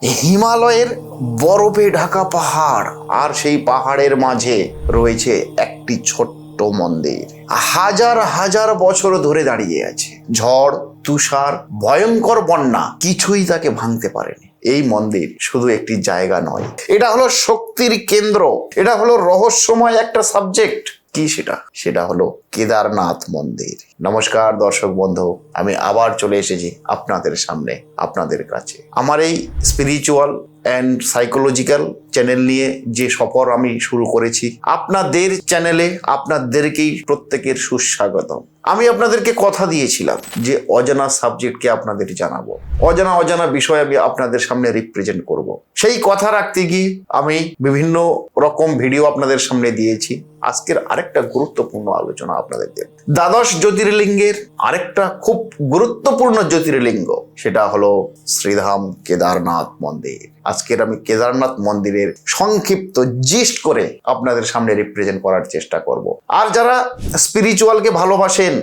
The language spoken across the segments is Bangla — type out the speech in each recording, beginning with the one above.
হিমালয়ের বরফে ঢাকা পাহাড়, আর সেই পাহাড়ের মাঝে রয়েছে একটি ছোট্ট মন্দির। হাজার হাজার বছর ধরে দাঁড়িয়ে আছে। ঝড়, তুষার, ভয়ঙ্কর বন্যা কিছুই তাকে ভাঙতে পারেনি। এই মন্দির শুধু একটি জায়গা নয়, এটা হলো শক্তির কেন্দ্র, এটা হলো রহস্যময় একটা সাবজেক্ট। কি সেটা হলো কেদারনাথ মন্দির। নমস্কার দর্শক বন্ধু, আমি আবার চলে এসেছি আপনাদের সামনে, আপনাদের কাছে। আমার এই স্পিরিচুয়াল অ্যান্ড সাইকোলজিক্যাল চ্যানেল নিয়ে যে সফর আমি শুরু করেছি, আপনাদের চ্যানেলে আপনাদেরকেই প্রত্যেকের সুস্বাগতম। আমি আপনাদেরকে কথা দিয়েছিলাম যে অজানা সাবজেক্টকে আপনাদের জানাবো, অজানা বিষয় আমি আপনাদের সামনে রিপ্রেজেন্ট করব। সেই কথা রাখতে গিয়ে আমি বিভিন্ন রকম ভিডিও আপনাদের সামনে দিয়েছি। আজকের আরেকটা গুরুত্বপূর্ণ আলোচনা আপনাদের দেব। দ্বাদশ জ্যোতির্লিঙ্গের আরেকটা খুব গুরুত্বপূর্ণ জ্যোতির্লিঙ্গ, সেটা হলো শ্রীধাম কেদারনাথ মন্দির। আজকের আমি কেদারনাথ মন্দিরের সংক্ষিপ্ত জিস্ট করে আপনাদের সামনে রিপ্রেজেন্ট করার চেষ্টা করব। আর যারা স্পিরিচুয়ালকে ভালোবাসেন,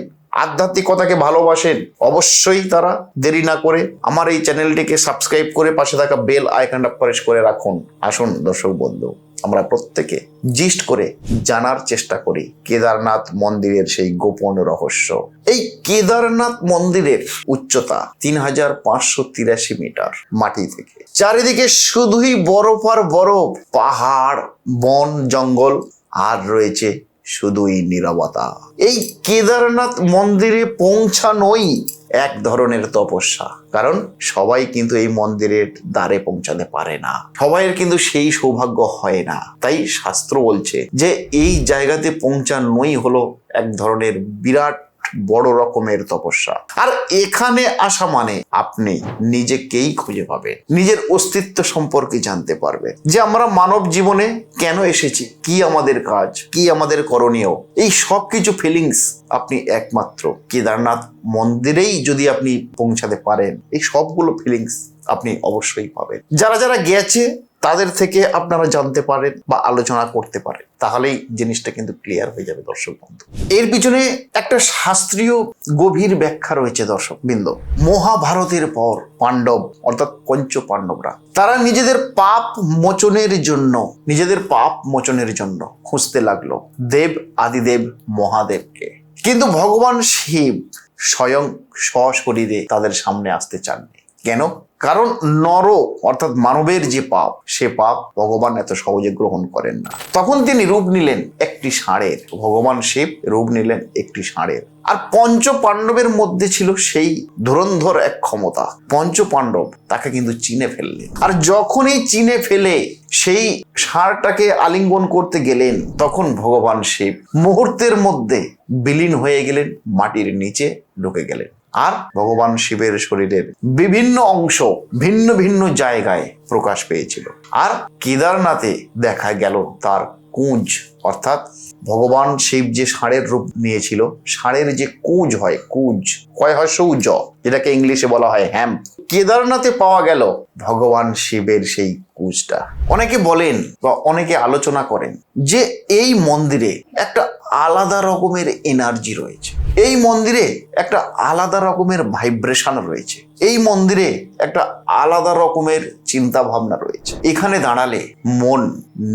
আধ্যাত্মিকতাকে ভালোবাসেন, অবশ্যই তারা দেরি না করে আমার এই চ্যানেলটিকে সাবস্ক্রাইব করে পাশে থাকা বেল আইকনটা প্রেস করে রাখুন। আসুন দর্শক বন্ধু, আমরা প্রত্যেকে জিস্ট করে জানার চেষ্টা করি কেদারনাথ মন্দিরের সেই গোপন রহস্য। এই কেদারনাথ মন্দিরের উচ্চতা 3583 মিটার মাটি থেকে। চারিদিকে শুধুই বরফ আর বরফ, পাহাড়, বন, জঙ্গল, আর রয়েছে শুধুই নীরবতা। এই কেদারনাথ মন্দিরে পৌঁছানোই এক ধরনের তপস্যা, কারণ সবাই কিন্তু এই মন্দিরের দ্বারে পৌঁছাতে পারে না, সবাইয়ের কিন্তু সেই সৌভাগ্য হয় না। তাই শাস্ত্র বলছে যে এই জায়গাতে পৌঁছানোই হলো এক ধরনের বিরাট বড় রকমের তপস্যা। আর এখানে আসা মানে আপনি নিজেকেই খুঁজে পাবেন, নিজের অস্তিত্ব সম্পর্কে জানতে পারবেন, যে আমরা মানব জীবনে কেন এসেছি, কি আমাদের কাজ, কি আমাদের করণীয়। এই সব কিছু ফিলিংস আপনি একমাত্র কেদারনাথ মন্দিরেই যদি আপনি পৌঁছাতে পারেন, এই সবগুলো ফিলিংস আপনি অবশ্যই পাবেন। যারা যারা গেছে তাদের থেকে আপনারা জানতে পারেন বা আলোচনা করতে পারেন, তাহলেই জিনিসটা কিন্তু ক্লিয়ার হয়ে যাবে দর্শক বন্ধু। এর পিছনে একটা শাস্ত্রীয় গভীর ব্যাখ্যা রয়েছে দর্শক বৃন্দ। মহাভারতের পর পাণ্ডব অর্থাৎ পঞ্চ পাণ্ডবরা তারা নিজেদের পাপ মোচনের জন্য খুঁজতে লাগলো দেব আদিদেব মহাদেবকে। কিন্তু ভগবান শিব স্বয়ং সশরীরে তাদের সামনে আসতে চাননি। কেন? কারণ নর অর্থাৎ মানবের যে পাপ, সে পাপ ভগবান এত সহজে গ্রহণ করেন না। তখন তিনি রূপ নিলেন একটি ষাঁড়ের, ভগবান শিব রূপ নিলেন একটি ষাঁড়ের। আর পঞ্চ পাণ্ডবের মধ্যে ছিল সেই ধুরন্ধর এক ক্ষমতা। পঞ্চ পাণ্ডব তাকে কিন্তু চিনে ফেললেন, আর যখনই চিনে ফেলে সেই ষাঁড়টাকে আলিঙ্গন করতে গেলেন, তখন ভগবান শিব মুহূর্তের মধ্যে বিলীন হয়ে গেলেন, মাটির নিচে ঢুকে গেলেন। আর ভগবান শিবের শরীরের বিভিন্ন অংশ ভিন্ন ভিন্ন জায়গায় প্রকাশ পেয়েছিল। আর কেদারনাথে দেখা গেল তার কুঁজ, অর্থাৎ ভগবান শিব যে ষাঁড়ের রূপ নিয়েছিল, ষাঁড়ের যে কুঁজ হয়, কুঁজ কয় হয় সৌজ, যেটাকে ইংলিশে বলা হয় হ্যাম্প, কেদারনাথে পাওয়া গেল ভগবান শিবের সেই কুঁজটা। অনেকে বলেন বা অনেকে আলোচনা করেন যে এই মন্দিরে একটা আলাদা রকমের এনার্জি রয়েছে, এই মন্দিরে একটা আলাদা রকমের ভাইব্রেশন রয়েছে, এই মন্দিরে একটা আলাদা রকমের চিন্তা ভাবনা রয়েছে। এখানে দাঁড়ালে মন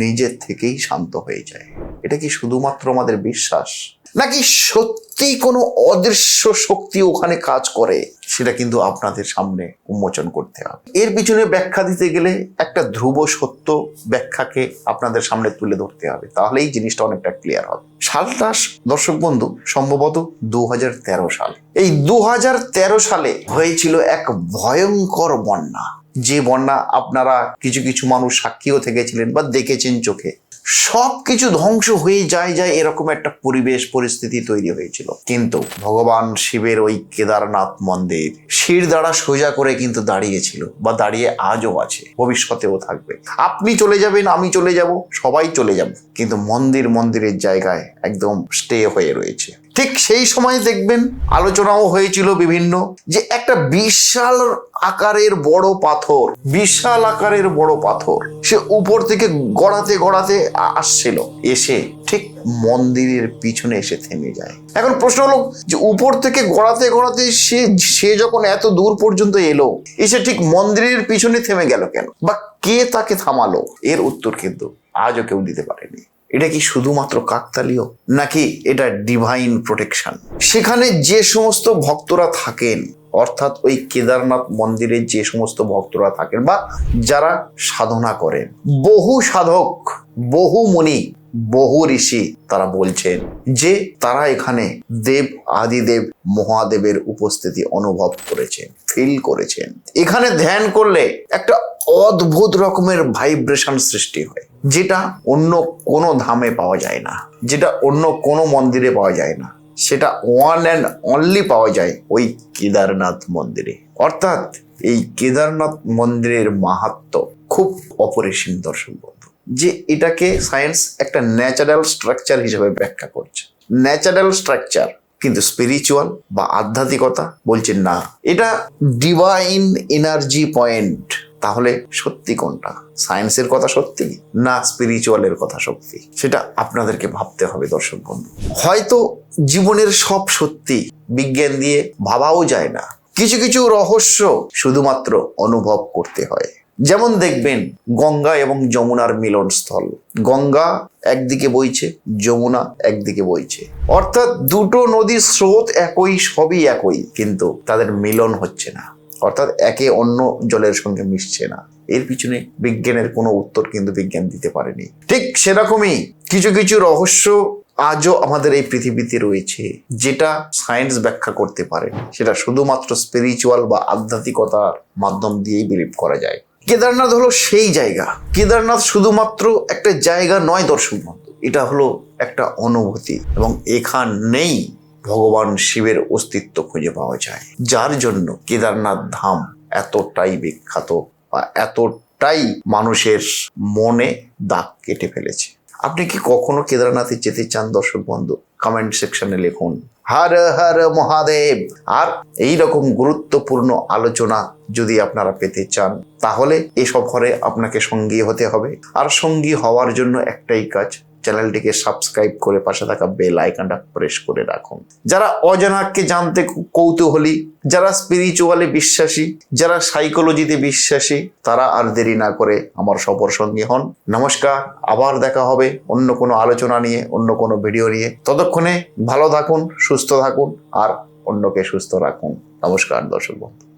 নিজের থেকেই শান্ত হয়ে যায়। এটা কি শুধুমাত্র আমাদের বিশ্বাস, নাকি সত্যি কোনো অদৃশ্য শক্তি ওখানে কাজ করে, সেটা কিন্তু আপনাদের সামনে উন্মোচন করতে হবে। এর পিছনে ব্যাখ্যা দিতে গেলে একটা ধ্রুব সত্য ব্যাখ্যাকে আপনাদের সামনে তুলে ধরতে হবে, তাহলেই জিনিসটা অনেকটা ক্লিয়ার হবে। সালটা দর্শক বন্ধু সম্ভবত 2013 সাল। এই 2013 সালে হয়েছিল এক ভয়ঙ্কর বন্যা, যে বন্যা আপনারা কিছু কিছু মানুষ সাক্ষীও থেকেছিলেন বা দেখেছেন চোখে। সবকিছু ধ্বংস হয়ে যায় এরকম একটা পরিবেশ পরিস্থিতি তৈরি হয়েছিল। কিন্তু ভগবান শিবের ওই কেদারনাথ মন্দির শির দ্বারা সোজা করে কিন্তু দাঁড়িয়েছিল, বা দাঁড়িয়ে আজও আছে, ভবিষ্যতেও থাকবে। আপনি চলে যাবেন, আমি চলে যাব, সবাই চলে যাব, কিন্তু মন্দিরের জায়গায় একদম স্টে হয়ে রয়েছে। ঠিক সেই সময় দেখবেন আলোচনাও হয়েছিল বিভিন্ন, যে একটা বিশাল আকারের বড় পাথর, বিশাল আকারের বড় পাথর সে উপর থেকে গড়াতে গড়াতে আসছিল, এসে ঠিক মন্দিরের পিছনে এসে থেমে যায়। এখন প্রশ্ন হলো যে উপর থেকে গড়াতে গড়াতে সে যখন এত দূর পর্যন্ত এলো, এসে ঠিক মন্দিরের পিছনে থেমে গেল কেন, বা কে তাকে থামালো? এর উত্তর কিন্তু আজও কেউ দিতে পারেনি। এটা কি শুধুমাত্র কাকতালীয়, নাকি এটা ডিভাইন প্রোটেকশন? সেখানে যে সমস্ত ভক্তরা থাকেন, অর্থাৎ ওই কেদারনাথ মন্দিরে যে সমস্ত ভক্তরা থাকেন বা যারা সাধনা করেন, বহু সাধক, বহু মুনি, বহু ঋষি তারা বলছেন যে তারা এখানে দেব আদিদেব মহাদেবের উপস্থিতি অনুভব করেছেন, ফিল করেছেন। এখানে ধ্যান করলে একটা অদ্ভুত রকমের ভাইব্রেশন সৃষ্টি হয়, যেটা অন্য কোনো ধামে পাওয়া যায় না, যেটা অন্য কোনো মন্দিরে পাওয়া যায় না। সেটা ওয়ান অ্যান্ড অনলি পাওয়া যায় ওই কেদারনাথ মন্দিরে। অর্থাৎ এই কেদারনাথ মন্দিরের মাহাত্ম্য খুব অপরিসীম দর্শক বন্ধু, যে এটাকে সায়েন্স একটা ন্যাচারাল স্ট্রাকচার হিসেবে ব্যাখ্যা করছে। ন্যাচারাল স্ট্রাকচার, কিন্তু স্পিরিচুয়াল বা আধ্যাত্মিকতা বলছেন না, এটা ডিভাইন এনার্জি পয়েন্ট। তাহলে সত্যি কোনটা? সায়েন্সের কথা সত্যি, না স্পিরিচুয়ালের কথা সত্যি? সেটা আপনাদেরকে ভাবতে হবে দর্শক বন্ধু। হয়তো জীবনের সব সত্যি বিজ্ঞান দিয়ে ভাবাও যায় না, কিছু কিছু রহস্য শুধুমাত্র অনুভব করতে হয়। যেমন দেখবেন গঙ্গা এবং যমুনার মিলনস্থল, গঙ্গা একদিকে বইছে, যমুনা একদিকে বইছে, অর্থাৎ দুটো নদীর স্রোত একই, সবই একই, কিন্তু তাদের মিলন হচ্ছে না, অর্থাৎ একে অন্য জলের সঙ্গে মিশছে না। এর পিছনে বিজ্ঞানের কোনো উত্তর কিন্তু বিজ্ঞান দিতে পারেনি। ঠিক সেরকমই কিছু কিছু রহস্য আজও আমাদের এই পৃথিবীতে রয়েছে, যেটা সায়েন্স ব্যাখ্যা করতে পারে, সেটা শুধুমাত্র স্পিরিচুয়াল বা আধ্যাত্মিকতার মাধ্যম দিয়েই বিলিভ করা যায়। কেদারনাথ হলো সেই জায়গা। কেদারনাথ শুধুমাত্র একটা জায়গা নয় দর্শক বন্ধু, এটা হলো একটা অনুভূতি, এবং এখানেই ভগবান শিবের অস্তিত্ব খুঁজে পাওয়া যায়, যার জন্য কেদারনাথ ধাম এতটাই বিখ্যাত বা এতটাই মানুষের মনে দাগ কেটে ফেলেছে। আপনি কি কখনো কেদারনাথে যেতে চান দর্শক বন্ধু? কমেন্ট সেকশনে লিখুন হর হর মহাদেব। আর এই রকম গুরুত্বপূর্ণ আলোচনা যদি আপনারা পেতে চান, তাহলে এই সফরে আপনাকে সঙ্গী হতে হবে। আর সঙ্গী হওয়ার জন্য একটাই কাজ, চ্যানেলটিকে সাবস্ক্রাইব করে পাশে থাকা বেল আইকনটা প্রেস করে রাখুন। যারা অজানাকে জানতে কৌতূহলী, যারা স্পিরিচুয়ালি বিশ্বাসী, যারা সাইকোলজিতে বিশ্বাসী, তারা আর দেরি না করে আমার সফর সঙ্গী হন। নমস্কার, আবার দেখা হবে অন্য কোনো আলোচনা নিয়ে, অন্য কোনো ভিডিও নিয়ে। ততক্ষণে ভালো থাকুন, সুস্থ থাকুন, আর অন্যকে সুস্থ রাখুন। নমস্কার দর্শক বন্ধু।